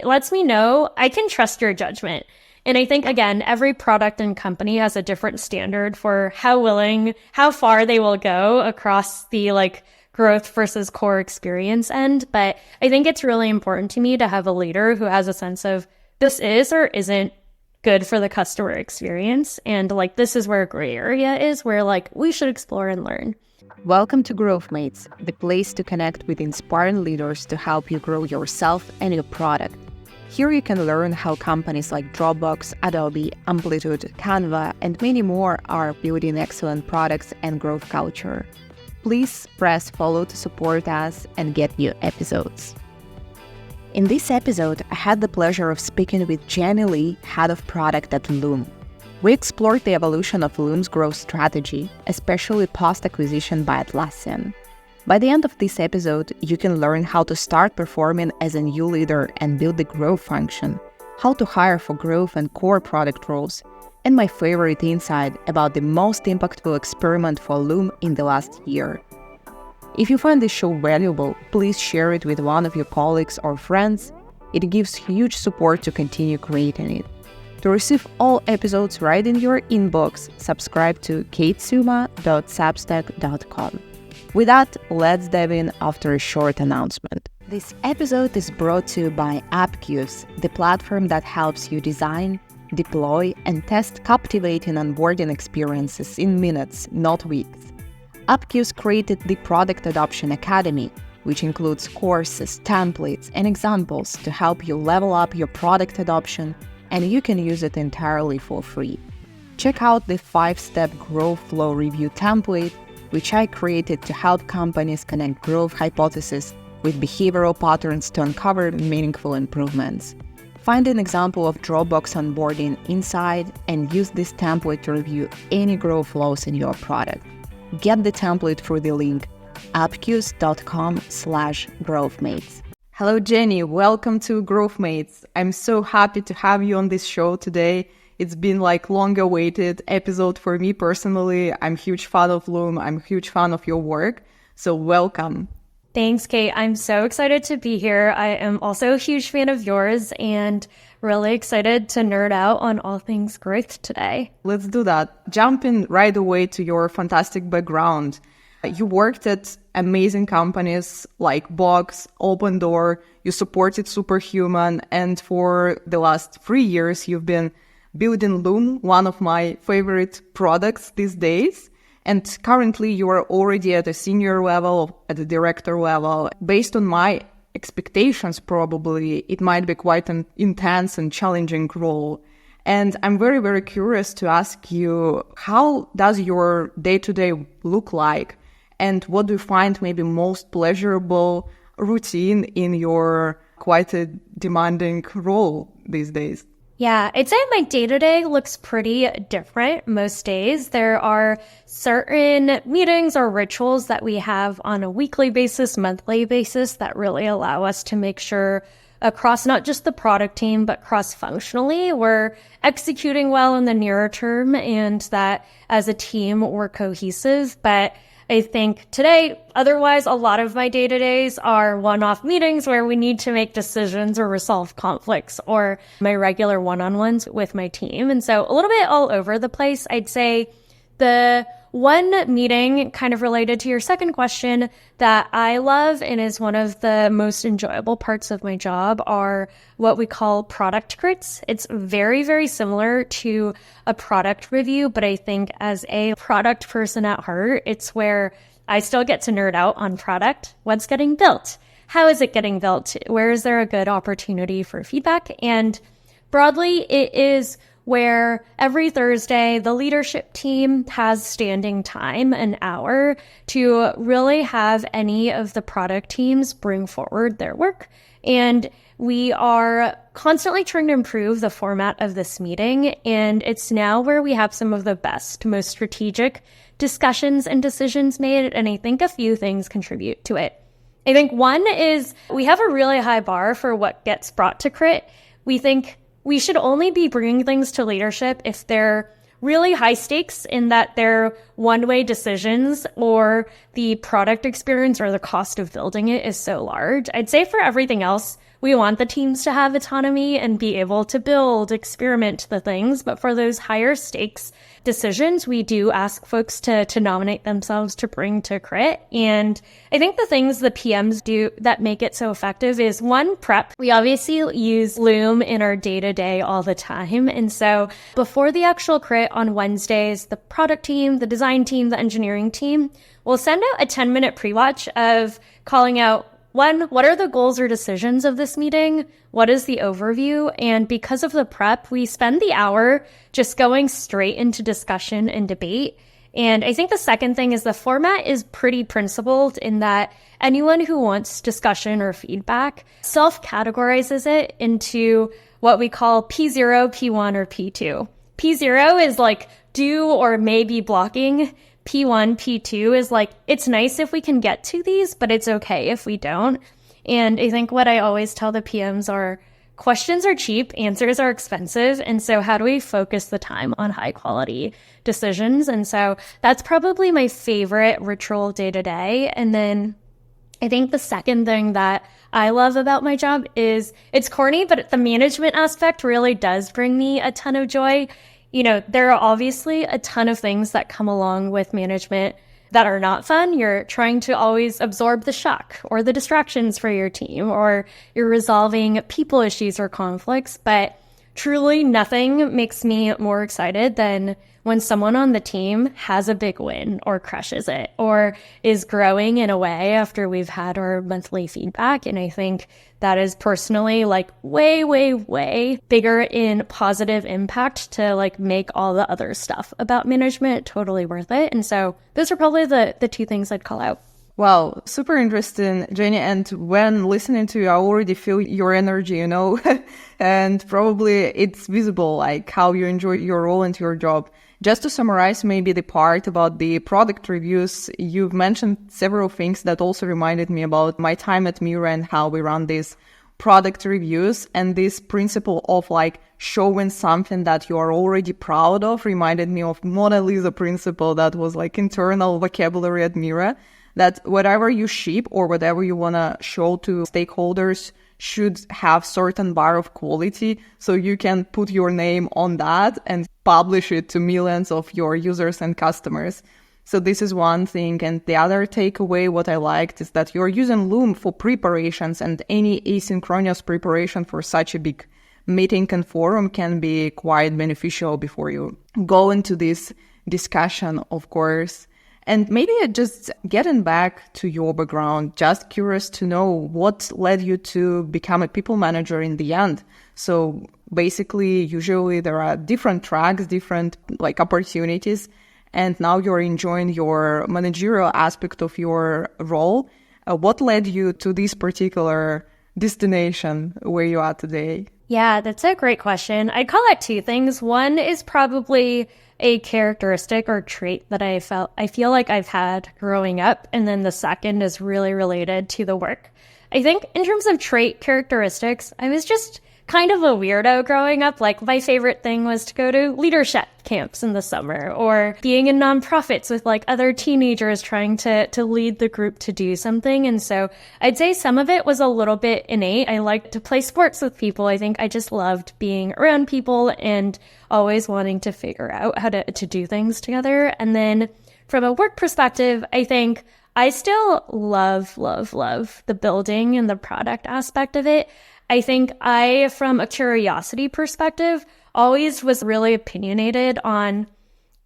It lets me know I can trust your judgment. And I think, again, every product and company has a different standard for how far they will go across the growth versus core experience end. But I think it's really important to me to have a leader who has a sense of this is or isn't good for the customer experience. And this is where a gray area is where we should explore and learn. Welcome to Growth Mates, the place to connect with inspiring leaders to help you grow yourself and your product. Here you can learn how companies like Dropbox, Adobe, Amplitude, Canva, and many more are building excellent products and growth culture. Please press follow to support us and get new episodes. In this episode, I had the pleasure of speaking with Janie Lee, Head of Product at Loom. We explored the evolution of Loom's growth strategy, especially post-acquisition by Atlassian. By the end of this episode, you can learn how to start performing as a new leader and build the growth function, how to hire for growth and core product roles, and my favorite insight about the most impactful experiment for Loom in the last year. If you find this show valuable, please share it with one of your colleagues or friends. It gives huge support to continue creating it. To receive all episodes right in your inbox, subscribe to katesuma.substack.com. With that, let's dive in after a short announcement. This episode is brought to you by Appcues, the platform that helps you design, deploy, and test captivating onboarding experiences in minutes, not weeks. Appcues created the Product Adoption Academy, which includes courses, templates, and examples to help you level up your product adoption, and you can use it entirely for free. Check out the 5-step growth flow review template, which I created to help companies connect growth hypotheses with behavioral patterns to uncover meaningful improvements. Find an example of Dropbox Onboarding inside and use this template to review any growth flows in your product. Get the template through the link appcues.com/growthmates. Hello, Jenny. Welcome to Growth Mates. I'm so happy to have you on this show today. It's been long-awaited episode for me personally. I'm a huge fan of Loom. I'm a huge fan of your work. So welcome. Thanks, Kate. I'm so excited to be here. I am also a huge fan of yours and really excited to nerd out on all things growth today. Let's do that. Jumping right away to your fantastic background. You worked at amazing companies like Box, Open Door, you supported Superhuman, and for the last 3 years, you've been building Loom, one of my favorite products these days. And currently, you are already at a senior level, at a director level. Based on my expectations, probably, it might be quite an intense and challenging role. And I'm very, very curious to ask you, how does your day-to-day look like? And what do you find maybe most pleasurable routine in your quite a demanding role these days? Yeah, I'd say my day-to-day looks pretty different most days. There are certain meetings or rituals that we have on a weekly basis, monthly basis that really allow us to make sure across not just the product team, but cross-functionally, we're executing well in the nearer term and that as a team we're cohesive. But I think today, otherwise, a lot of my day-to-days are one-off meetings where we need to make decisions or resolve conflicts, or my regular one-on-ones with my team. And so a little bit all over the place. I'd say the one meeting kind of related to your second question that I love and is one of the most enjoyable parts of my job are what we call product crits. It's very, very similar to a product review, but I think as a product person at heart, it's where I still get to nerd out on product. What's getting built? How is it getting built? Where is there a good opportunity for feedback? And broadly, it is where every Thursday, the leadership team has standing time, an hour, to really have any of the product teams bring forward their work. And we are constantly trying to improve the format of this meeting. And it's now where we have some of the best, most strategic discussions and decisions made. And I think a few things contribute to it. I think one is we have a really high bar for what gets brought to crit. We think we should only be bringing things to leadership if they're really high stakes in that they're one-way decisions or the product experience or the cost of building it is so large. I'd say for everything else, we want the teams to have autonomy and be able to build, experiment the things. But for those higher stakes decisions, we do ask folks to nominate themselves to bring to crit. And I think the things the PMs do that make it so effective is one, prep. We obviously use Loom in our day-to-day all the time. And so before the actual crit on Wednesdays, the product team, the design team, the engineering team will send out a 10-minute pre-watch of calling out, one, what are the goals or decisions of this meeting? What is the overview? And because of the prep, we spend the hour just going straight into discussion and debate. And I think the second thing is the format is pretty principled in that anyone who wants discussion or feedback self-categorizes it into what we call P0, P1, or P2. P0 is like do or maybe blocking. P1, P2 is like, it's nice if we can get to these, but it's okay if we don't. And I think what I always tell the PMs are questions are cheap, answers are expensive. And so how do we focus the time on high quality decisions? And so that's probably my favorite ritual day to day. And then I think the second thing that I love about my job is it's corny, but the management aspect really does bring me a ton of joy. You know, there are obviously a ton of things that come along with management that are not fun. You're trying to always absorb the shock or the distractions for your team, or you're resolving people issues or conflicts. But truly nothing makes me more excited than when someone on the team has a big win or crushes it or is growing in a way after we've had our monthly feedback. And I think that is personally like way, way, way bigger in positive impact to like make all the other stuff about management totally worth it. And so those are probably the two things I'd call out. Wow, super interesting, Janie. And when listening to you, I already feel your energy, you know, and probably it's visible, like how you enjoy your role and your job. Just to summarize maybe the part about the product reviews, you've mentioned several things that also reminded me about my time at Mira and how we run these product reviews. And this principle of like showing something that you are already proud of reminded me of Mona Lisa principle that was like internal vocabulary at Mira, that whatever you ship or whatever you want to show to stakeholders should have certain bar of quality, so you can put your name on that and publish it to millions of your users and customers. So this is one thing. And the other takeaway, what I liked, is that you're using Loom for preparations, and any asynchronous preparation for such a big meeting and forum can be quite beneficial before you go into this discussion, of course. And maybe just getting back to your background, just curious to know what led you to become a people manager in the end. So basically, usually there are different tracks, different like opportunities, and now you're enjoying your managerial aspect of your role. What led you to this particular destination where you are today? Yeah, that's a great question. I'd call it two things. One is probably a characteristic or trait that I feel like I've had growing up. And then the second is really related to the work. I think in terms of trait characteristics, I was just kind of a weirdo growing up. Like my favorite thing was to go to leadership camps in the summer or being in nonprofits with like other teenagers trying to lead the group to do something. And so I'd say some of it was a little bit innate. I liked to play sports with people. I think I just loved being around people and always wanting to figure out how to do things together. And then from a work perspective, I think I still love the building and the product aspect of it. I think I, from a curiosity perspective, always was really opinionated on,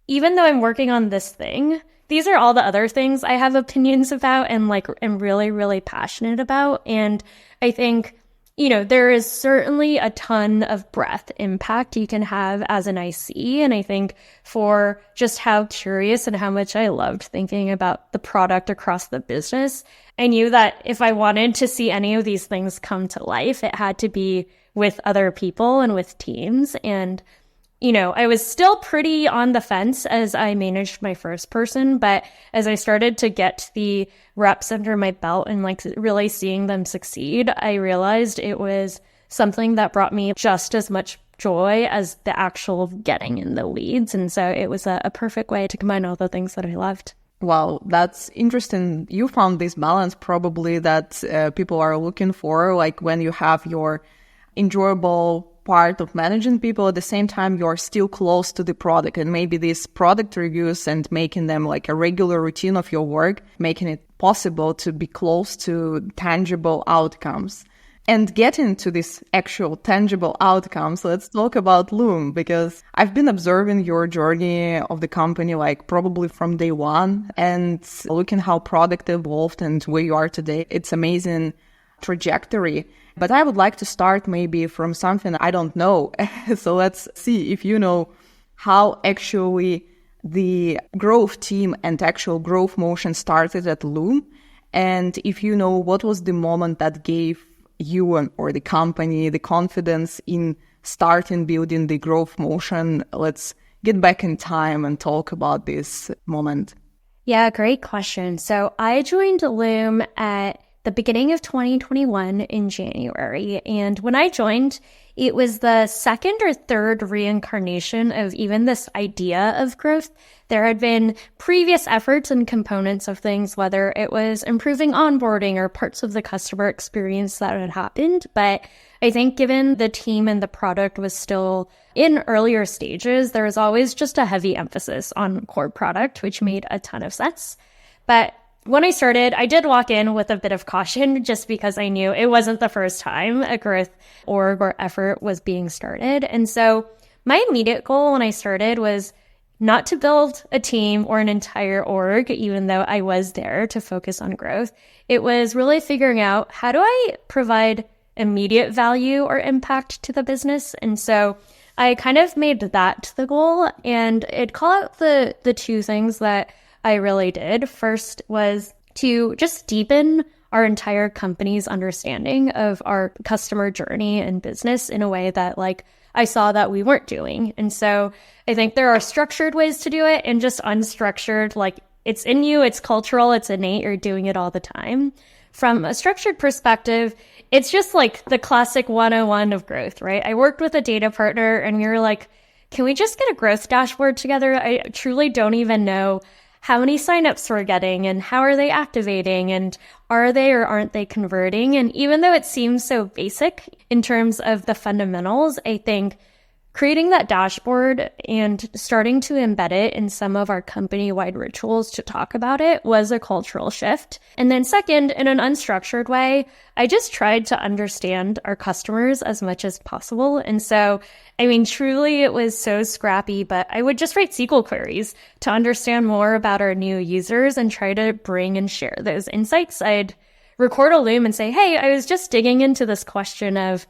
even though I'm working on this thing, these are all the other things I have opinions about and like am really, really passionate about. And I think, you know, there is certainly a ton of breadth impact you can have as an IC. And I think for just how curious and how much I loved thinking about the product across the business, I knew that if I wanted to see any of these things come to life, it had to be with other people and with teams. And, you know, I was still pretty on the fence as I managed my first person, but as I started to get the reps under my belt and like really seeing them succeed, I realized it was something that brought me just as much joy as the actual getting in the weeds. And so it was a perfect way to combine all the things that I loved. Wow, that's interesting. You found this balance probably that people are looking for, like when you have your enjoyable part of managing people, at the same time you're still close to the product, and maybe these product reviews and making them like a regular routine of your work, making it possible to be close to tangible outcomes. And getting to these actual tangible outcomes, let's talk about Loom, because I've been observing your journey of the company like probably from day one, and looking how product evolved and where you are today. It's amazing trajectory. But I would like to start maybe from something I don't know. So let's see if you know how actually the growth team and actual growth motion started at Loom. And if you know what was the moment that gave you or the company the confidence in starting building the growth motion. Let's get back in time and talk about this moment. Yeah, great question. So I joined Loom at the beginning of 2021 in January. And when I joined, it was the second or third reincarnation of even this idea of growth. There had been previous efforts and components of things, whether it was improving onboarding or parts of the customer experience that had happened. But I think given the team and the product was still in earlier stages, there was always just a heavy emphasis on core product, which made a ton of sense. But when I started, I did walk in with a bit of caution just because I knew it wasn't the first time a growth org or effort was being started. And so my immediate goal when I started was not to build a team or an entire org, even though I was there to focus on growth. It was really figuring out, how do I provide immediate value or impact to the business? And so I kind of made that the goal, and it'd call out the two things that I really did. First was to just deepen our entire company's understanding of our customer journey and business in a way that I saw that we weren't doing. And so I think there are structured ways to do it and just unstructured, it's in you, it's cultural, it's innate, you're doing it all the time. From a structured perspective, it's just the classic 101 of growth, right? I worked with a data partner and we were like, can we just get a growth dashboard together? I truly don't even know how many signups we're getting and how are they activating and are they or aren't they converting? And even though it seems so basic in terms of the fundamentals, I think creating that dashboard and starting to embed it in some of our company-wide rituals to talk about it was a cultural shift. And then second, in an unstructured way, I just tried to understand our customers as much as possible. And so, truly it was so scrappy, but I would just write SQL queries to understand more about our new users and try to bring and share those insights. I'd record a Loom and say, hey, I was just digging into this question of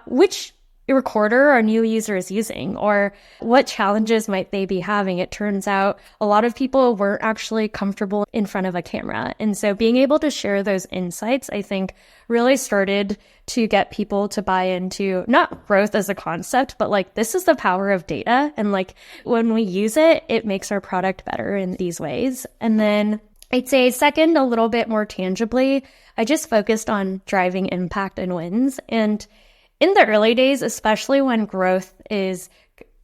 which recorder are new users using, or what challenges might they be having. It turns out a lot of people weren't actually comfortable in front of a camera. And so being able to share those insights, I think, really started to get people to buy into not growth as a concept, but this is the power of data. And when we use it, it makes our product better in these ways. And then I'd say second, a little bit more tangibly, I just focused on driving impact and wins. And in the early days, especially when growth is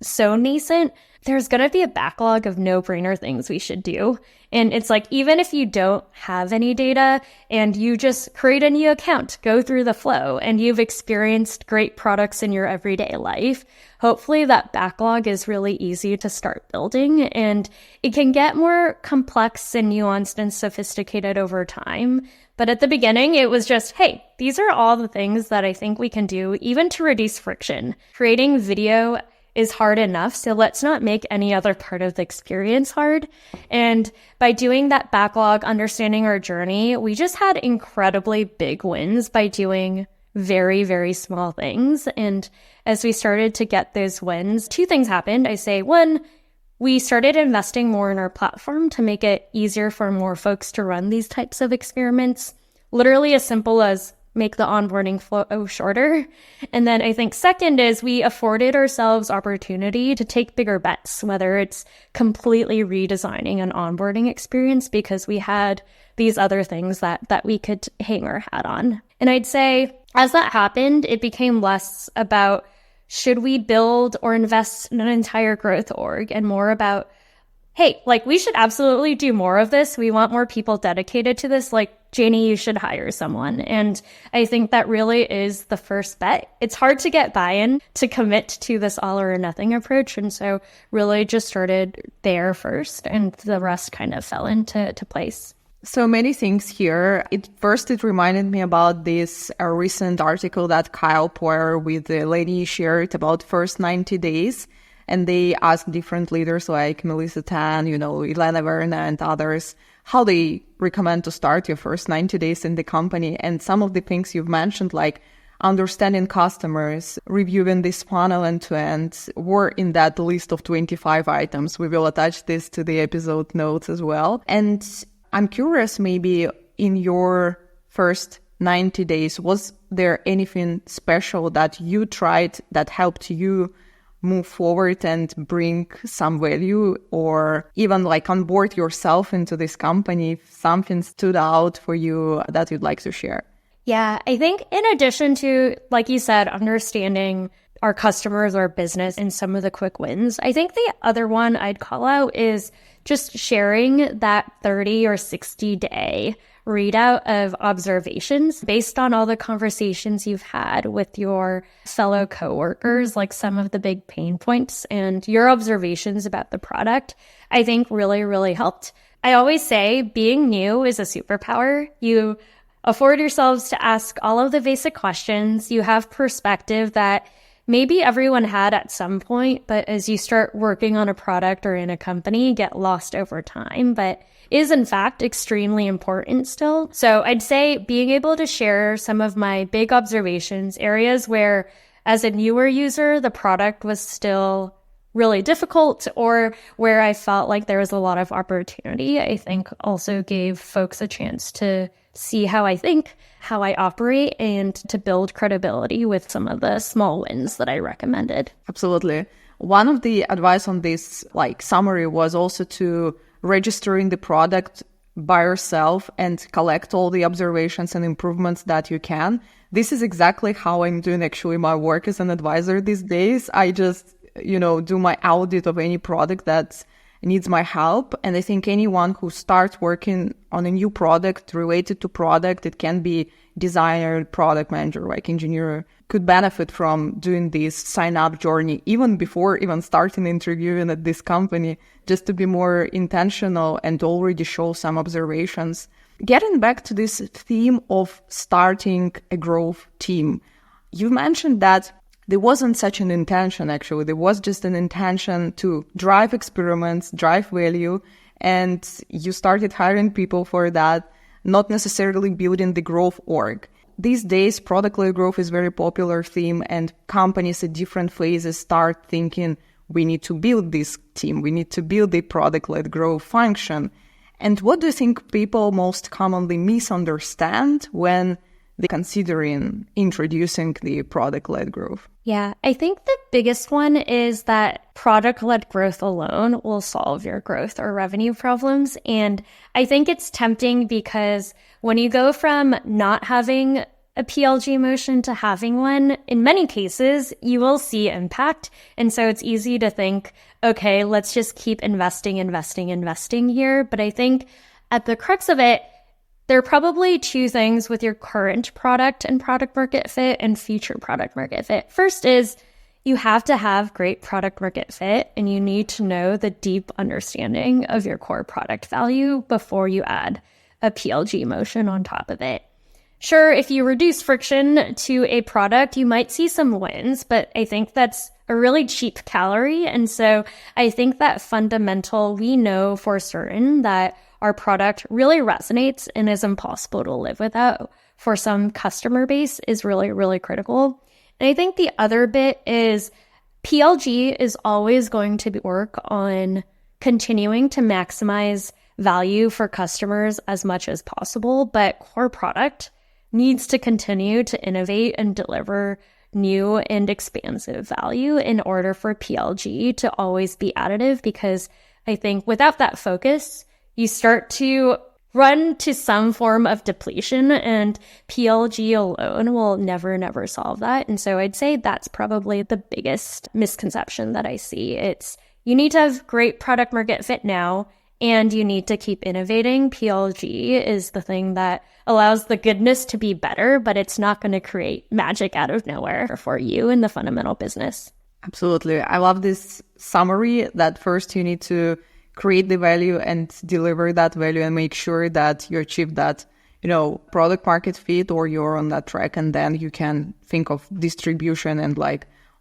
so nascent, there's going to be a backlog of no-brainer things we should do. And it's even if you don't have any data and you just create a new account, go through the flow, and you've experienced great products in your everyday life, hopefully that backlog is really easy to start building. And it can get more complex and nuanced and sophisticated over time. But at the beginning, it was just, hey, these are all the things that I think we can do, even to reduce friction. Creating video is hard enough, so let's not make any other part of the experience hard. And by doing that backlog, understanding our journey, we just had incredibly big wins by doing very, very small things. And as we started to get those wins, two things happened. I say, one, we started investing more in our platform to make it easier for more folks to run these types of experiments. Literally as simple as make the onboarding flow shorter. And then I think second is we afforded ourselves opportunity to take bigger bets, whether it's completely redesigning an onboarding experience because we had these other things that we could hang our hat on. And I'd say as that happened, it became less about should we build or invest in an entire growth org and more about, hey, like we should absolutely do more of this. We want more people dedicated to this. Like, Janie, you should hire someone. And I think that really is the first bet. It's hard to get buy-in to commit to this all or nothing approach. And so really just started there first, and the rest kind of fell into place. So many things here. It reminded me about this recent article that Kyle Poyer with the lady shared about first 90 days. And they asked different leaders like Melissa Tan, Elena Verna and others, how they recommend to start your first 90 days in the company. And some of the things you've mentioned, like understanding customers, reviewing this funnel end to end, were in that list of 25 items. We will attach this to the episode notes as well. And I'm curious, maybe in your first 90 days, was there anything special that you tried that helped you move forward and bring some value, or even like onboard yourself into this company? If something stood out for you that you'd like to share? Yeah, I think in addition to, like you said, understanding our customers, our business, and some of the quick wins, I think the other one I'd call out is just sharing that 30 or 60 day readout of observations based on all the conversations you've had with your fellow coworkers, like some of the big pain points and your observations about the product, I think really, really helped. I always say being new is a superpower. You afford yourselves to ask all of the basic questions. You have perspective that maybe everyone had at some point, but as you start working on a product or in a company, get lost over time, but is in fact extremely important still. So I'd say being able to share some of my big observations, areas where as a newer user, the product was still really difficult or where I felt like there was a lot of opportunity, I think also gave folks a chance to see how I think, how I operate, and to build credibility with some of the small wins that I recommended. Absolutely. One of the advice on this summary was also to registering the product by yourself and collect all the observations and improvements that you can. This is exactly how I'm doing actually my work as an advisor these days. I just, do my audit of any product that needs my help. And I think anyone who starts working on a new product related to product, it can be designer, product manager, like engineer, could benefit from doing this sign-up journey even before even starting interviewing at this company, just to be more intentional and already show some observations. Getting back to this theme of starting a growth team, you mentioned that there wasn't such an intention, actually. There was just an intention to drive experiments, drive value, and you started hiring people for that, not necessarily building the growth org. These days, product-led growth is a very popular theme, and companies at different phases start thinking, we need to build this team, we need to build the product-led growth function. And what do you think people most commonly misunderstand when they're considering introducing the product-led growth? Yeah, I think the biggest one is that product-led growth alone will solve your growth or revenue problems. And I think it's tempting because when you go from not having a PLG motion to having one, in many cases, you will see impact. And so it's easy to think, okay, let's just keep investing here. But I think at the crux of it, there are probably two things with your current product and product market fit and future product market fit. First is you have to have great product market fit, and you need to know the deep understanding of your core product value before you add a PLG motion on top of it. Sure, if you reduce friction to a product, you might see some wins, but I think that's a really cheap calorie. And so I think that fundamental, we know for certain that our product really resonates and is impossible to live without for some customer base is really, really critical. And I think the other bit is PLG is always going to work on continuing to maximize value for customers as much as possible, but core product needs to continue to innovate and deliver new and expansive value in order for PLG to always be additive, because I think without that focus, you start to run to some form of depletion, and PLG alone will never solve that. And so I'd say that's probably the biggest misconception that I see. It's you need to have great product market fit now, and you need to keep innovating. PLG is the thing that allows the goodness to be better, but it's not going to create magic out of nowhere for you in the fundamental business. Absolutely. I love this summary that first you need to create the value and deliver that value and make sure that you achieve that, product market fit, or you're on that track. And then you can think of distribution and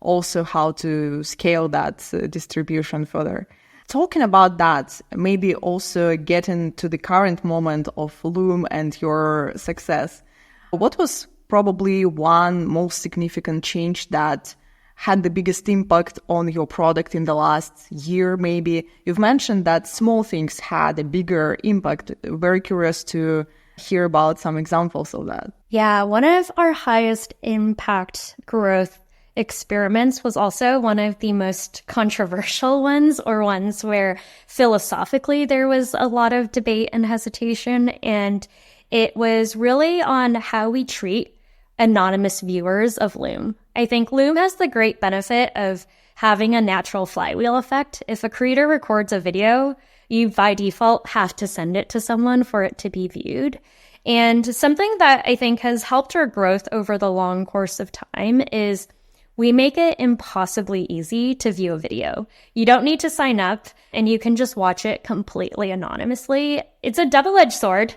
also how to scale that distribution further. Talking about that, maybe also get into the current moment of Loom and your success. What was probably one most significant change that had the biggest impact on your product in the last year, maybe? You've mentioned that small things had a bigger impact. Very curious to hear about some examples of that. Yeah, one of our highest impact growth experiments was also one of the most controversial ones, or ones where philosophically there was a lot of debate and hesitation. And it was really on how we treat anonymous viewers of Loom. I think Loom has the great benefit of having a natural flywheel effect. If a creator records a video, you by default have to send it to someone for it to be viewed. And something that I think has helped our growth over the long course of time is we make it impossibly easy to view a video. You don't need to sign up, and you can just watch it completely anonymously. It's a double-edged sword.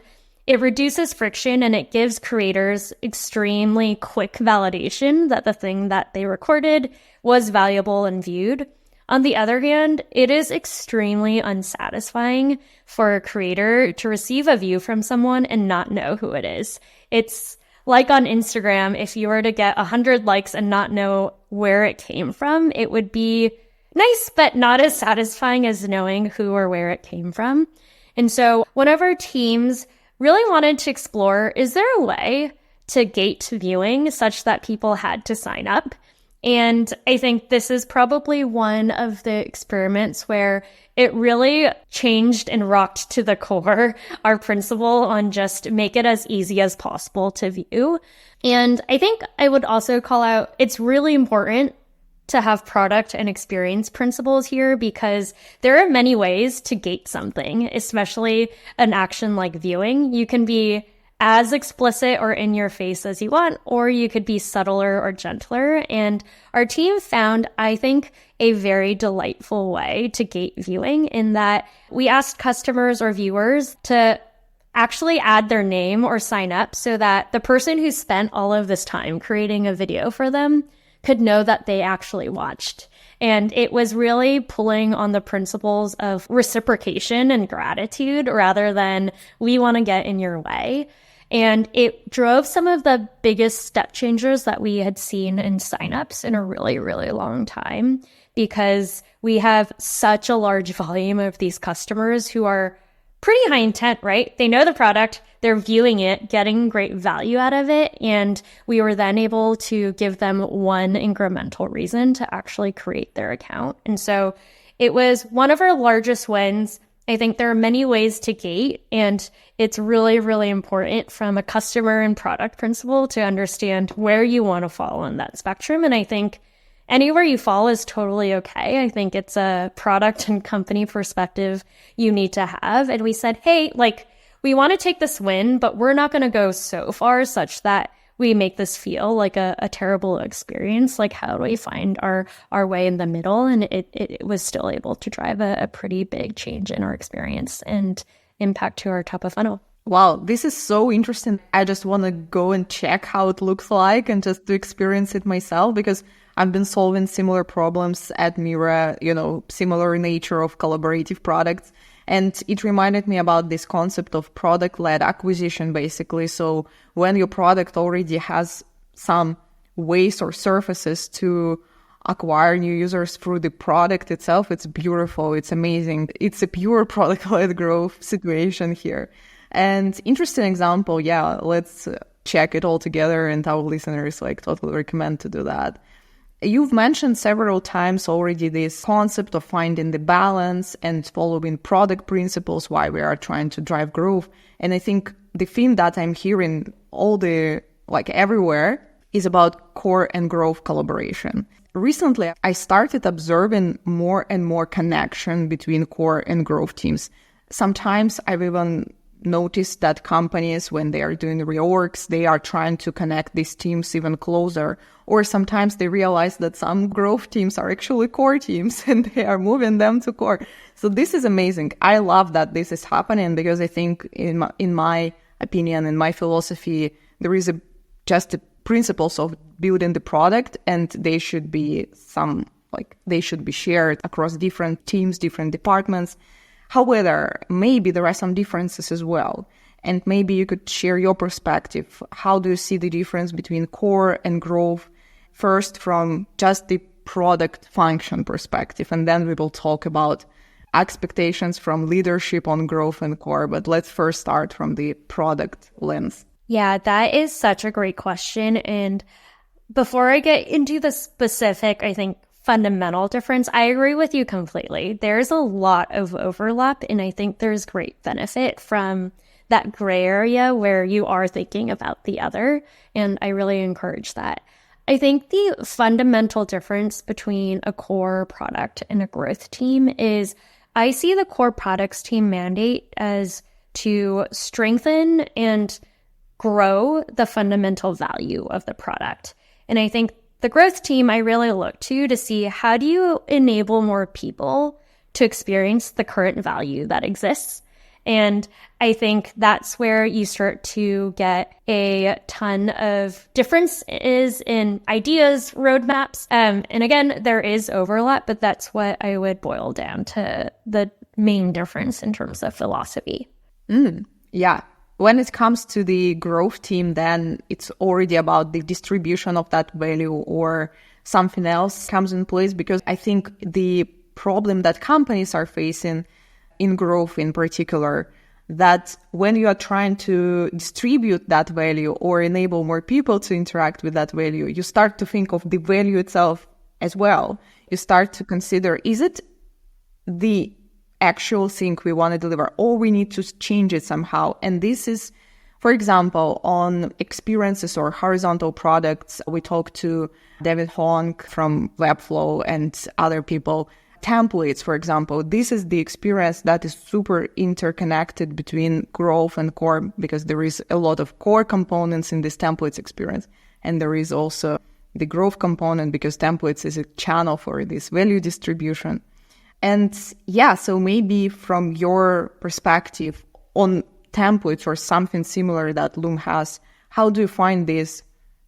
It reduces friction, and it gives creators extremely quick validation that the thing that they recorded was valuable and viewed. On the other hand, it is extremely unsatisfying for a creator to receive a view from someone and not know who it is. It's like on Instagram, if you were to get 100 likes and not know where it came from, it would be nice, but not as satisfying as knowing who or where it came from. And so one of our teams really wanted to explore, is there a way to gate viewing such that people had to sign up? And I think this is probably one of the experiments where it really changed and rocked to the core our principle on just make it as easy as possible to view. And I think I would also call out, it's really important to have product and experience principles here, because there are many ways to gate something, especially an action like viewing. You can be as explicit or in your face as you want, or you could be subtler or gentler. And our team found, I think, a very delightful way to gate viewing, in that we asked customers or viewers to actually add their name or sign up so that the person who spent all of this time creating a video for them could know that they actually watched. And it was really pulling on the principles of reciprocation and gratitude rather than we want to get in your way. And it drove some of the biggest step changers that we had seen in signups in a really, really long time, because we have such a large volume of these customers who are pretty high intent, right? They know the product, they're viewing it, getting great value out of it. And we were then able to give them one incremental reason to actually create their account. And so it was one of our largest wins. I think there are many ways to gate, and it's really, really important from a customer and product principle to understand where you want to fall on that spectrum. And I think anywhere you fall is totally okay. I think it's a product and company perspective you need to have. And we said, hey, we want to take this win, but we're not going to go so far such that we make this feel like a terrible experience. How do we find our way in the middle? And it was still able to drive a pretty big change in our experience and impact to our top of funnel. Wow, this is so interesting. I just want to go and check how it looks like and just to experience it myself, because I've been solving similar problems at Mira, similar nature of collaborative products. And it reminded me about this concept of product-led acquisition, basically. So when your product already has some ways or surfaces to acquire new users through the product itself, it's beautiful, it's amazing. It's a pure product-led growth situation here. And interesting example, let's check it all together, and our listeners totally recommend to do that. You've mentioned several times already this concept of finding the balance and following product principles while we are trying to drive growth. And I think the theme that I'm hearing everywhere is about core and growth collaboration. recently, I started observing more and more connection between core and growth teams. Sometimes I've even noticed that companies, when they are doing reorgs, they are trying to connect these teams even closer. Or sometimes they realize that some growth teams are actually core teams and they are moving them to core. So this is amazing. I love that this is happening because I think in my opinion, in my philosophy, there is just the principles of building the product, and they should be shared across different teams, different departments. However, maybe there are some differences as well. And maybe you could share your perspective. How do you see the difference between core and growth? First, from just the product function perspective, and then we will talk about expectations from leadership on growth and core. But let's first start from the product lens. Yeah, that is such a great question. And before I get into the specific, I think, fundamental difference, I agree with you completely. There's a lot of overlap, and I think there's great benefit from that gray area where you are thinking about the other, and I really encourage that. I think the fundamental difference between a core product and a growth team is I see the core products team mandate as to strengthen and grow the fundamental value of the product. And I think the growth team I really look to see how do you enable more people to experience the current value that exists. And I think that's where you start to get a ton of differences in ideas, roadmaps. And again, there is overlap, but that's what I would boil down to the main difference in terms of philosophy. Yeah. When it comes to the growth team, then it's already about the distribution of that value or something else comes in place, because I think the problem that companies are facing in growth in particular, that when you are trying to distribute that value or enable more people to interact with that value, you start to think of the value itself as well. You start to consider, is it the actual thing we want to deliver, or we need to change it somehow? And this is, for example, on experiences or horizontal products, we talked to David Hong from Webflow and other people. Templates, for example, this is the experience that is super interconnected between growth and core, because there is a lot of core components in this templates experience. And there is also the growth component, because templates is a channel for this value distribution. And yeah, so maybe from your perspective on templates or something similar that Loom has, how do you find this,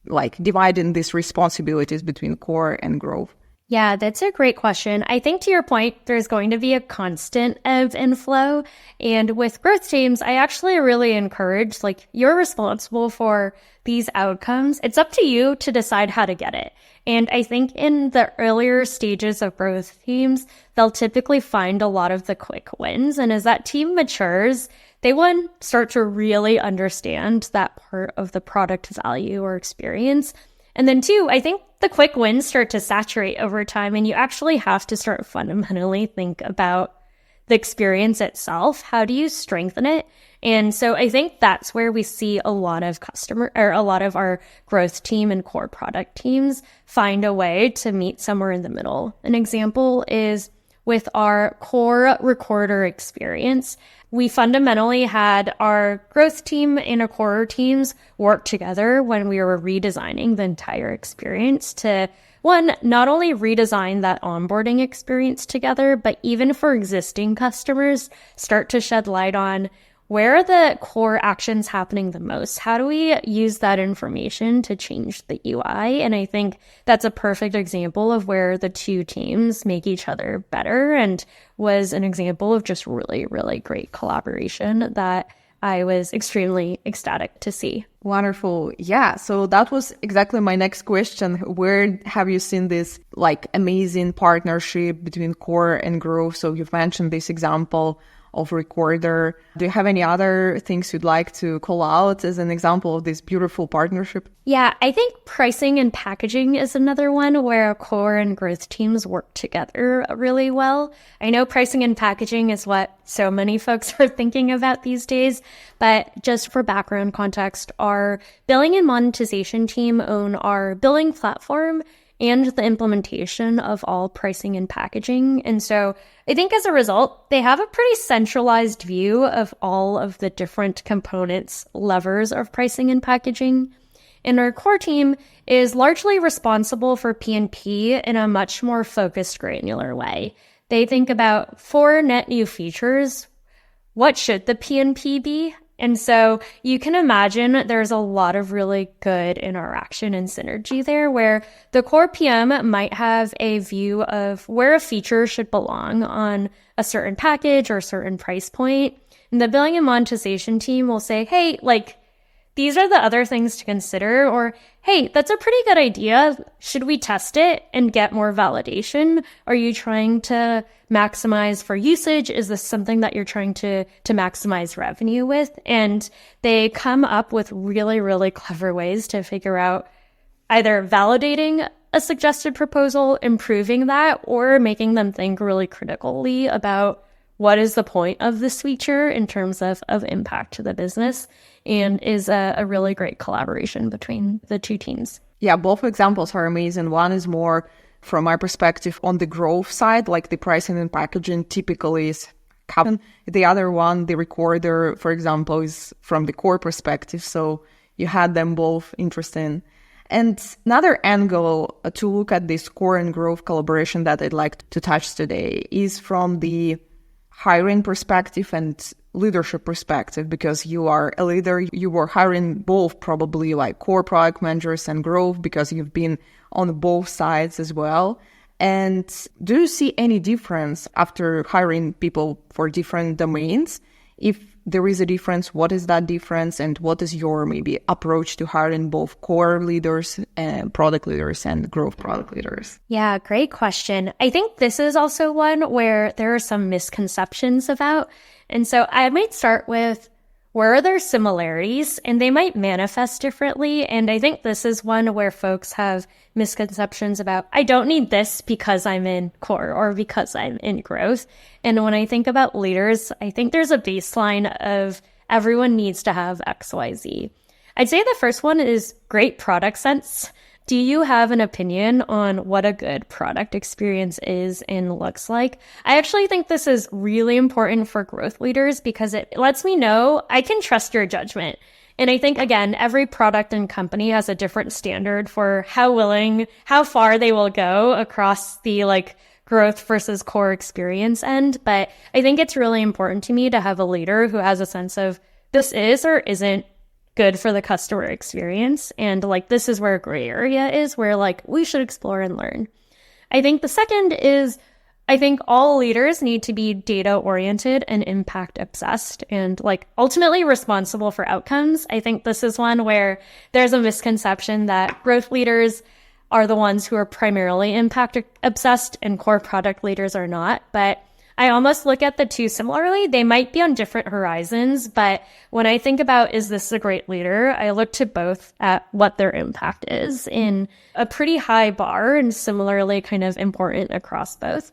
like dividing these responsibilities between core and growth? Yeah, that's a great question. I think to your point, there's going to be a constant ebb and flow. And with growth teams, I actually really encourage, you're responsible for these outcomes. It's up to you to decide how to get it. And I think in the earlier stages of growth teams, they'll typically find a lot of the quick wins. And as that team matures, they start to really understand that part of the product value or experience. And then two, I think the quick wins start to saturate over time, and you actually have to start fundamentally think about the experience itself. How do you strengthen it? And so I think that's where we see a lot of our growth team and core product teams find a way to meet somewhere in the middle. An example is with our core recorder experience. We fundamentally had our growth team and our core teams work together when we were redesigning the entire experience to, one, not only redesign that onboarding experience together, but even for existing customers, start to shed light on where are the core actions happening the most? How do we use that information to change the UI? And I think that's a perfect example of where the two teams make each other better, and was an example of just really, really great collaboration that I was extremely ecstatic to see. Wonderful. Yeah. So that was exactly my next question. Where have you seen this amazing partnership between core and growth? So you've mentioned this example of recorder. Do you have any other things you'd like to call out as an example of this beautiful partnership? Yeah, I think pricing and packaging is another one where core and growth teams work together really well. I know pricing and packaging is what so many folks are thinking about these days, but just for background context, our billing and monetization team own our billing platform, and the implementation of all pricing and packaging. And so I think as a result, they have a pretty centralized view of all of the different components, levers of pricing and packaging. And our core team is largely responsible for P&P in a much more focused, granular way. They think about, for net new features, what should the P&P be? And so you can imagine there's a lot of really good interaction and synergy there, where the core PM might have a view of where a feature should belong on a certain package or a certain price point. And the billing and monetization team will say, hey, these are the other things to consider, or, hey, that's a pretty good idea. Should we test it and get more validation? Are you trying to maximize for usage? Is this something that you're trying to maximize revenue with? And they come up with really, really clever ways to figure out either validating a suggested proposal, improving that, or making them think really critically about what is the point of this feature in terms of impact to the business, and is a really great collaboration between the two teams. Yeah, both examples are amazing. One is more, from my perspective, on the growth side, like the pricing and packaging typically is happen. The other one, the recorder, for example, is from the core perspective. So you had them both interesting. And another angle to look at this core and growth collaboration that I'd like to touch today is from the hiring perspective and leadership perspective, because you are a leader, you were hiring both probably like core product managers and growth, because you've been on both sides as well. And do you see any difference after hiring people for different domains? If there is a difference, what is that difference? And what is your maybe approach to hiring both core leaders and product leaders and growth product leaders? Yeah, great question. I think this is also one where there are some misconceptions about. And so I might start with, where are there similarities? And they might manifest differently. And I think this is one where folks have misconceptions about, I don't need this because I'm in core or because I'm in growth. And when I think about leaders, I think there's a baseline of everyone needs to have XYZ. I'd say the first one is great product sense. Do you have an opinion on what a good product experience is and looks like? I actually think this is really important for growth leaders because it lets me know I can trust your judgment. And I think, again, every product and company has a different standard for how far they will go across the growth versus core experience end. But I think it's really important to me to have a leader who has a sense of this is or isn't good for the customer experience. And this is where a gray area is, where we should explore and learn. I think the second is, I think all leaders need to be data oriented and impact obsessed and ultimately responsible for outcomes. I think this is one where there's a misconception that growth leaders are the ones who are primarily impact obsessed and core product leaders are not. But I almost look at the two similarly. They might be on different horizons, but when I think about, is this a great leader? I look to both at what their impact is in a pretty high bar and similarly kind of important across both.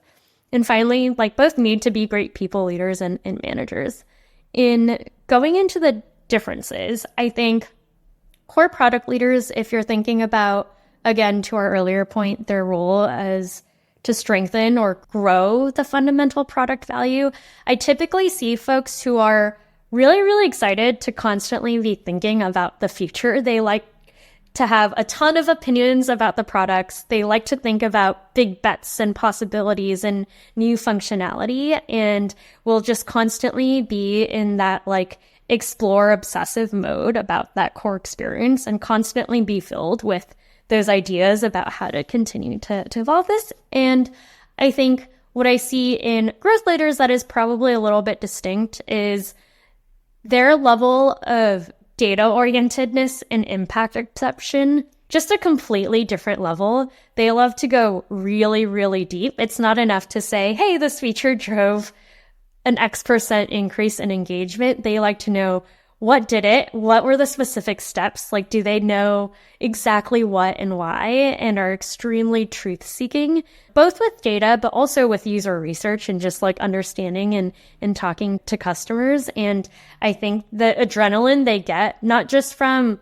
And finally, both need to be great people leaders and managers. In going into the differences, I think core product leaders, if you're thinking about, again, to our earlier point, their role as to strengthen or grow the fundamental product value, I typically see folks who are really, really excited to constantly be thinking about the future. They like to have a ton of opinions about the products. They like to think about big bets and possibilities and new functionality, and will just constantly be in that explore obsessive mode about that core experience and constantly be filled with those ideas about how to continue to evolve this. And I think what I see in growth leaders that is probably a little bit distinct is their level of data orientedness and impact perception, just a completely different level. They love to go really, really deep. It's not enough to say, hey, this feature drove an X% increase in engagement. They like to know, what did it? What were the specific steps? Do they know exactly what and why, and are extremely truth-seeking, both with data, but also with user research and just understanding and talking to customers. And I think the adrenaline they get, not just from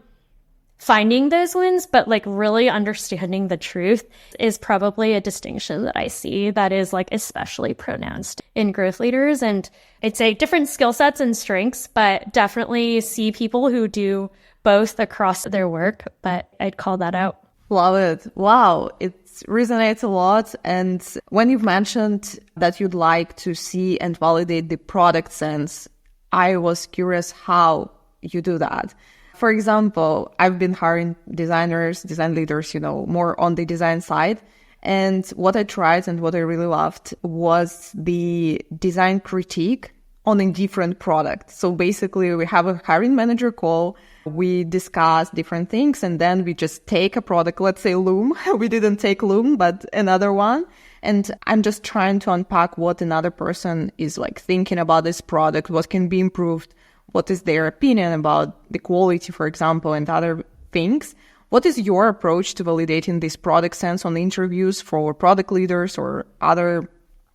finding those wins, but like really understanding the truth is probably a distinction that I see that is like especially pronounced in growth leaders. And I'd say different skill sets and strengths, but definitely see people who do both across their work, but I'd call that out. Love it. Wow. It resonates a lot. And when you've mentioned that you'd like to see and validate the product sense, I was curious how you do that. For example, I've been hiring designers, design leaders, more on the design side. And what I tried and what I really loved was the design critique on a different product. So basically, we have a hiring manager call. We discuss different things, and then we just take a product, let's say Loom. We didn't take Loom, but another one. And I'm just trying to unpack what another person is like thinking about this product, what can be improved, what is their opinion about the quality, for example, and other things. What is your approach to validating this product sense on interviews for product leaders or other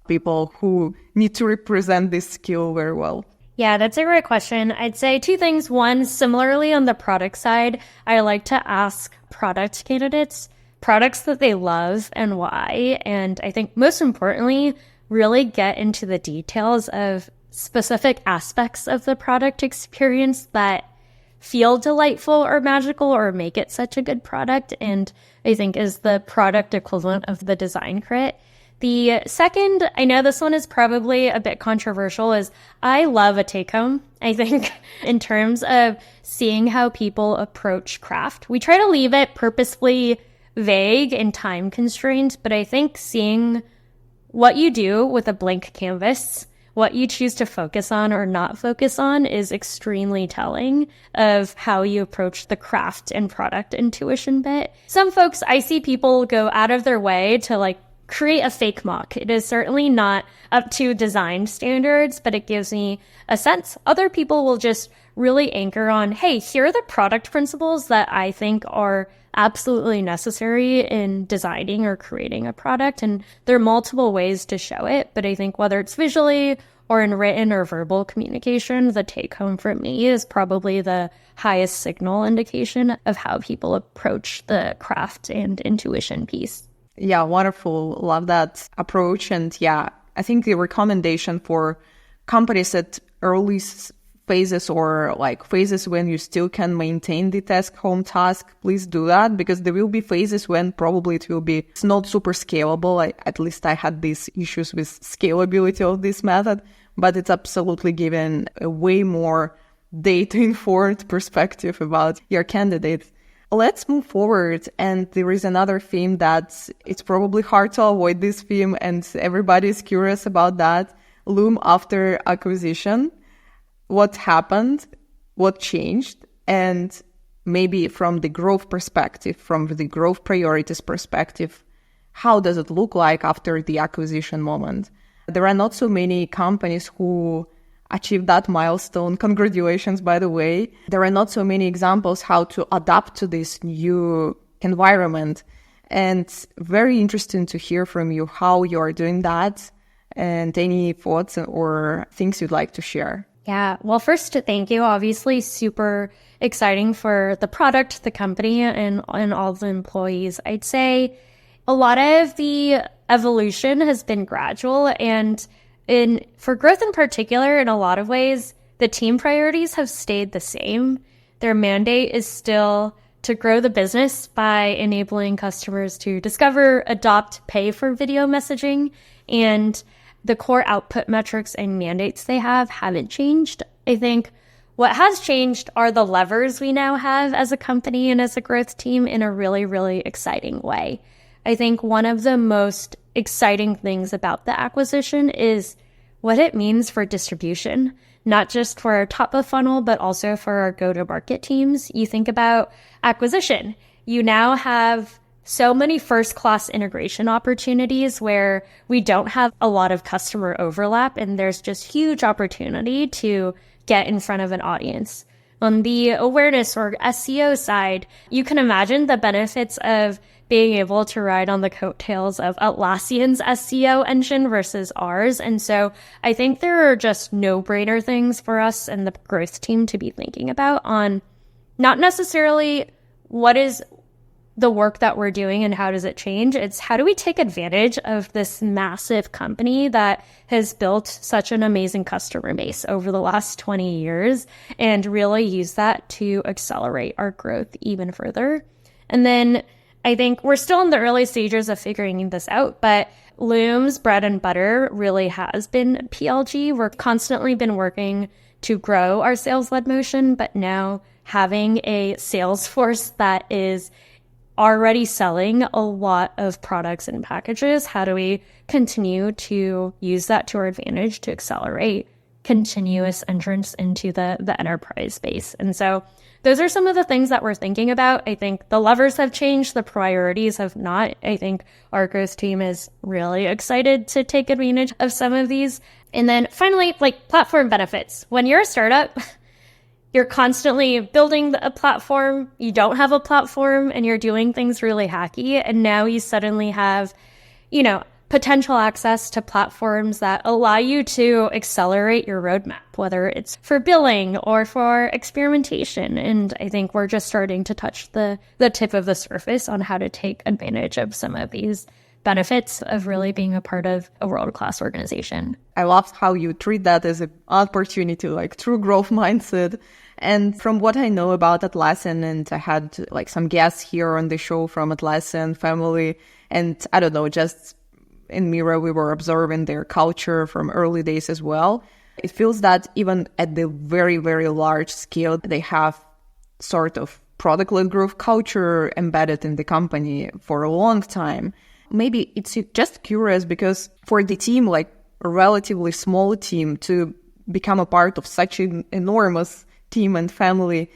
people who need to represent this skill very well? Yeah, that's a great question. I'd say two things. One, similarly on the product side, I like to ask product candidates products that they love and why. And I think most importantly, really get into the details of specific aspects of the product experience that feel delightful or magical or make it such a good product, and I think is the product equivalent of the design crit. The second, I know this one is probably a bit controversial, is I love a take-home. I think in terms of seeing how people approach craft, we try to leave it purposefully vague and time constrained, but I think seeing what you do with a blank canvas, what you choose to focus on or not focus on, is extremely telling of how you approach the craft and product intuition bit. Some folks, I see people go out of their way to like create a fake mock. It is certainly not up to design standards, but it gives me a sense. Other people will just really anchor on, hey, here are the product principles that I think are absolutely necessary in designing or creating a product. And there are multiple ways to show it, but I think whether it's visually or in written or verbal communication, the take home for me is probably the highest signal indication of how people approach the craft and intuition piece. Yeah, wonderful. Love that approach. And yeah, I think the recommendation for companies at early phases or like phases when you still can maintain the home task, please do that, because there will be phases when probably it's not super scalable. At least I had these issues with scalability of this method, but it's absolutely given a way more data-informed perspective about your candidate. Let's move forward. And there is another theme that it's probably hard to avoid this theme, and everybody is curious about that. Loom after acquisition. What happened? What changed? And maybe from the growth perspective, from the growth priorities perspective, how does it look like after the acquisition moment? There are not so many companies who achieved that milestone. Congratulations, by the way. There are not so many examples how to adapt to this new environment. And very interesting to hear from you how you are doing that and any thoughts or things you'd like to share. Yeah. Well, first, thank you. Obviously, super exciting for the product, the company, and all the employees. I'd say a lot of the evolution has been gradual, and for growth in particular, in a lot of ways, the team priorities have stayed the same. Their mandate is still to grow the business by enabling customers to discover, adopt, pay for video messaging, and the core output metrics and mandates they have haven't changed. I think what has changed are the levers we now have as a company and as a growth team in a really, really exciting way. I think one of the most exciting things about the acquisition is what it means for distribution, not just for our top of funnel, but also for our go-to-market teams. You think about acquisition. You now have so many first-class integration opportunities where we don't have a lot of customer overlap, and there's just huge opportunity to get in front of an audience. On the awareness or SEO side, you can imagine the benefits of being able to ride on the coattails of Atlassian's SEO engine versus ours. And so I think there are just no-brainer things for us and the growth team to be thinking about on not necessarily what is the work that we're doing and how does it change? It's how do we take advantage of this massive company that has built such an amazing customer base over the last 20 years and really use that to accelerate our growth even further. And then I think we're still in the early stages of figuring this out, but Loom's bread and butter really has been PLG. We're constantly been working to grow our sales-led motion, but now having a sales force that is already selling a lot of products and packages, how do we continue to use that to our advantage to accelerate continuous entrance into the enterprise space? And so those are some of the things that we're thinking about. I think the levers have changed, the priorities have not. I think our growth team is really excited to take advantage of some of these. And then finally, like platform benefits. When you're a startup, you're constantly building a platform, you don't have a platform, and you're doing things really hacky. And now you suddenly have, potential access to platforms that allow you to accelerate your roadmap, whether it's for billing or for experimentation. And I think we're just starting to touch the tip of the surface on how to take advantage of some of these benefits of really being a part of a world-class organization. I love how you treat that as an opportunity, like true growth mindset. And from what I know about Atlassian, and I had like some guests here on the show from Atlassian family, and I don't know, just in Mira, we were observing their culture from early days as well. It feels that even at the very, very large scale, they have sort of product-led growth culture embedded in the company for a long time. Maybe it's just curious because for the team, like a relatively small team, to become a part of such an enormous team and family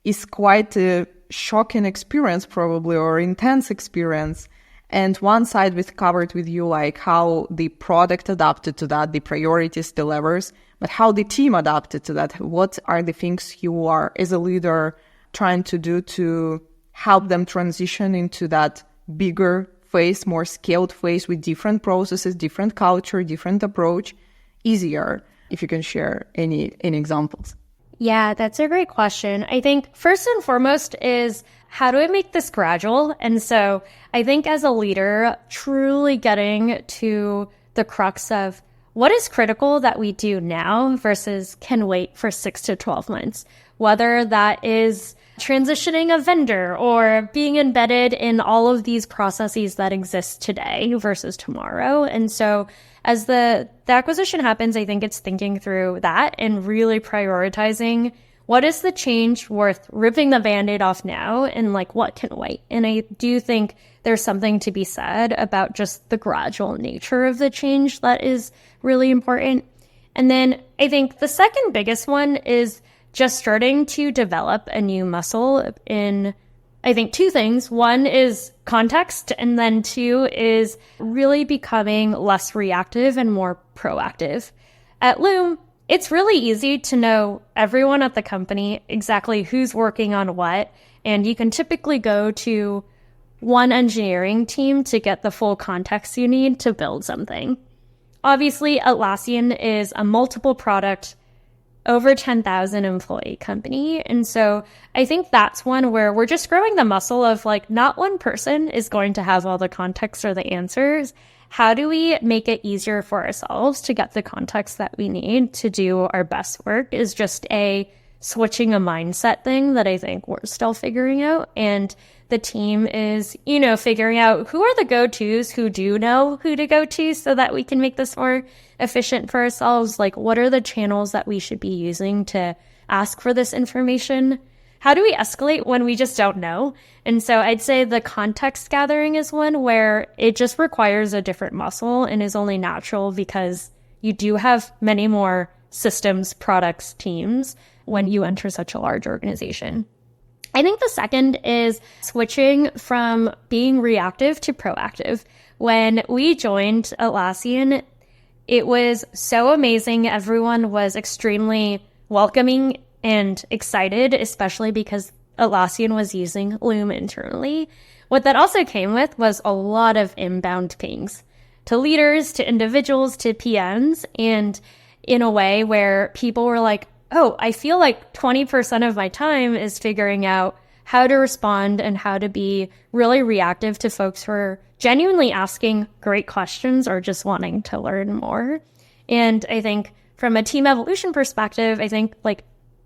is quite a shocking experience probably, or intense experience. And one side we covered with you, like how the product adapted to that, the priorities, the levers, but how the team adapted to that. What are the things you are, as a leader, trying to do to help them transition into that bigger phase, more scaled phase with different processes, different culture, different approach, easier? If you can share any examples. Yeah, that's a great question. I think first and foremost is how do I make this gradual? And so I think as a leader, truly getting to the crux of what is critical that we do now versus can wait for 6 to 12 months, whether that is transitioning a vendor or being embedded in all of these processes that exist today versus tomorrow. And so as the acquisition happens, I think it's thinking through that and really prioritizing what is the change worth ripping the Band-Aid off now and like what can wait. And I do think there's something to be said about just the gradual nature of the change that is really important. And then I think the second biggest one is just starting to develop a new muscle in, I think, two things. One is context, and then two is really becoming less reactive and more proactive. At Loom, it's really easy to know everyone at the company, exactly who's working on what, and you can typically go to one engineering team to get the full context you need to build something. Obviously, Atlassian is a multiple product, over 10,000 employee company. And so I think that's one where we're just growing the muscle of like, not one person is going to have all the context or the answers. How do we make it easier for ourselves to get the context that we need to do our best work is just a switching a mindset thing that I think we're still figuring out. And the team is, figuring out who are the go-tos who do know who to go to so that we can make this more efficient for ourselves. Like, what are the channels that we should be using to ask for this information? How do we escalate when we just don't know? And so I'd say the context gathering is one where it just requires a different muscle and is only natural because you do have many more systems, products, teams when you enter such a large organization. I think the second is switching from being reactive to proactive. When we joined Atlassian, it was so amazing. Everyone was extremely welcoming and excited, especially because Atlassian was using Loom internally. What that also came with was a lot of inbound pings to leaders, to individuals, to PMs, and in a way where people were like, oh, I feel like 20% of my time is figuring out how to respond and how to be really reactive to folks who are genuinely asking great questions or just wanting to learn more. And I think from a team evolution perspective, I think like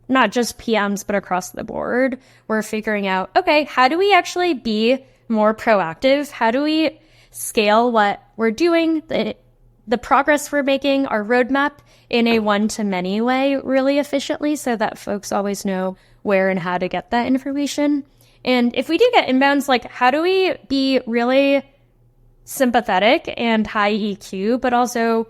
not just PMs, but across the board, we're figuring out, okay, how do we actually be more proactive? How do we scale what we're doing, the progress we're making, our roadmap in a one-to-many way really efficiently so that folks always know where and how to get that information? And if we do get inbounds, like how do we be really sympathetic and high EQ, but also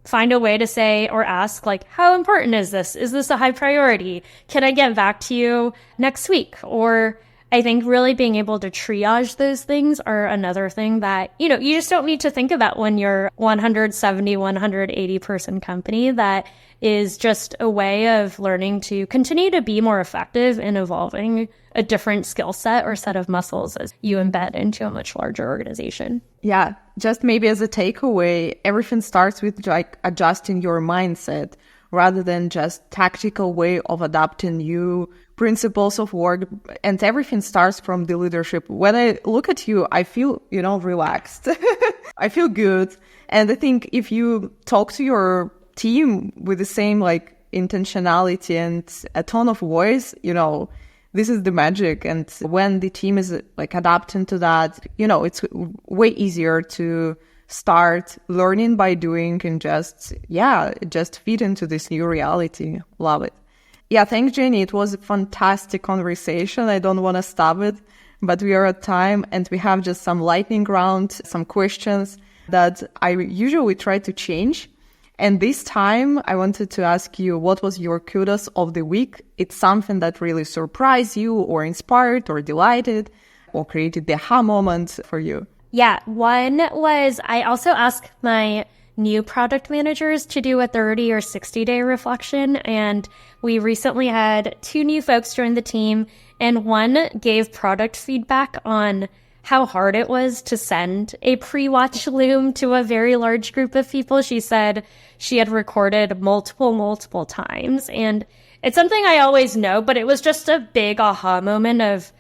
find a way to say or ask, like, how important is this? Is this a high priority? Can I get back to you next week? Or I think really being able to triage those things are another thing that, you just don't need to think about when you're 170, 180 person company. That is just a way of learning to continue to be more effective in evolving a different skill set or set of muscles as you embed into a much larger organization. Yeah, just maybe as a takeaway, everything starts with like adjusting your mindset rather than just tactical way of adapting new principles of work. And everything starts from the leadership. When I look at you, I feel, relaxed. I feel good. And I think if you talk to your team with the same like intentionality and a tone of voice, this is the magic. And when the team is like adapting to that, it's way easier to start learning by doing and just feed into this new reality. Love it. Yeah, thanks, Janie. It was a fantastic conversation. I don't want to stop it, but we are at time and we have just some lightning round, some questions that I usually try to change. And this time I wanted to ask you, what was your kudos of the week? It's something that really surprised you or inspired or delighted or created the aha moment for you. Yeah, one was I also asked my new product managers to do a 30 or 60-day reflection. And we recently had 2 new folks join the team, and one gave product feedback on how hard it was to send a pre-watch Loom to a very large group of people. She said she had recorded multiple times. And it's something I always know, but it was just a big aha moment of,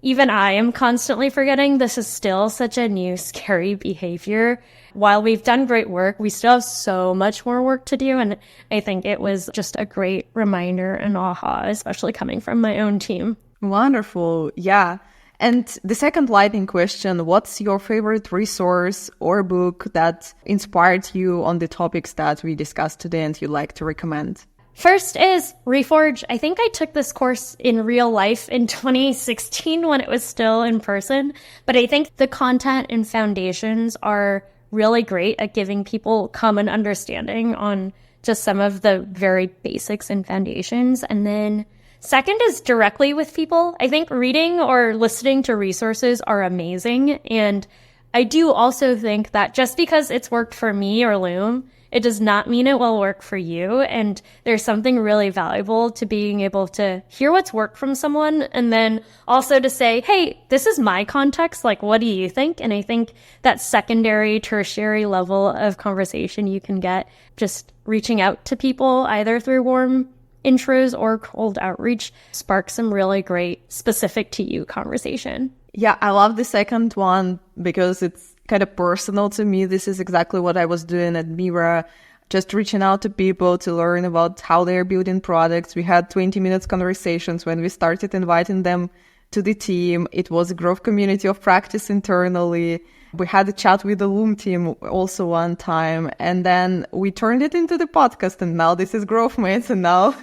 even I am constantly forgetting this is still such a new, scary behavior. While we've done great work, we still have so much more work to do. And I think it was just a great reminder and aha, especially coming from my own team. Wonderful. Yeah. And the second lightning question, what's your favorite resource or book that inspired you on the topics that we discussed today and you'd like to recommend? First is Reforge. I think I took this course in real life in 2016 when it was still in person, but I think the content and foundations are really great at giving people common understanding on just some of the very basics and foundations. And then second is directly with people. I think reading or listening to resources are amazing. And I do also think that just because it's worked for me or Loom, it does not mean it will work for you. And there's something really valuable to being able to hear what's worked from someone and then also to say, hey, this is my context. Like, what do you think? And I think that secondary, tertiary level of conversation you can get just reaching out to people either through warm intros or cold outreach sparks some really great specific to you conversation. Yeah, I love the second one because it's kind of personal to me. This is exactly what I was doing at Mira, just reaching out to people to learn about how they're building products. We had 20 minutes conversations when we started inviting them to the team. It was a growth community of practice internally. We had a chat with the Loom team also one time, and then we turned it into the podcast, and now this is Growth Mates, and now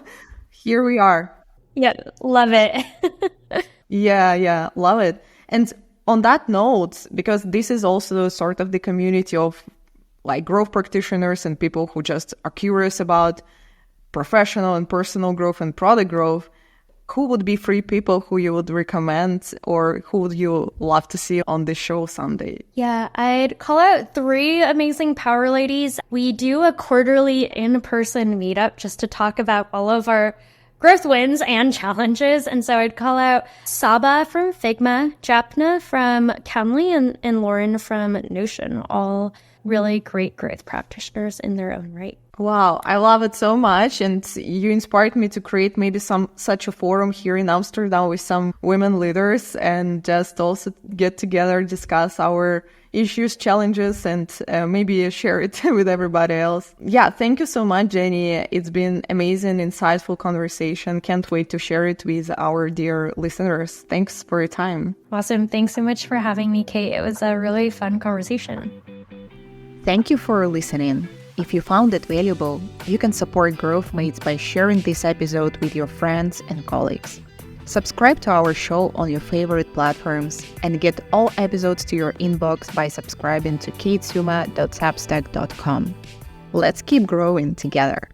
here we are. Yeah, love it. Yeah, love it. And on that note, because this is also sort of the community of like growth practitioners and people who just are curious about professional and personal growth and product growth, who would be 3 people who you would recommend or who would you love to see on the show someday? Yeah, I'd call out 3 amazing power ladies. We do a quarterly in-person meetup just to talk about all of our growth wins and challenges. And so I'd call out Saba from Figma, Japna from Camly, and Lauren from Notion, all really great growth practitioners in their own right. Wow, I love it so much. And you inspired me to create maybe such a forum here in Amsterdam with some women leaders and just also get together, discuss our issues, challenges, and maybe share it with everybody else. Yeah, thank you so much, Janie. It's been amazing, insightful conversation. Can't wait to share it with our dear listeners. Thanks for your time. Awesome. Thanks so much for having me, Kate. It was a really fun conversation. Thank you for listening. If you found it valuable, you can support Growth Mates by sharing this episode with your friends and colleagues. Subscribe to our show on your favorite platforms and get all episodes to your inbox by subscribing to katesuma.substack.com. Let's keep growing together.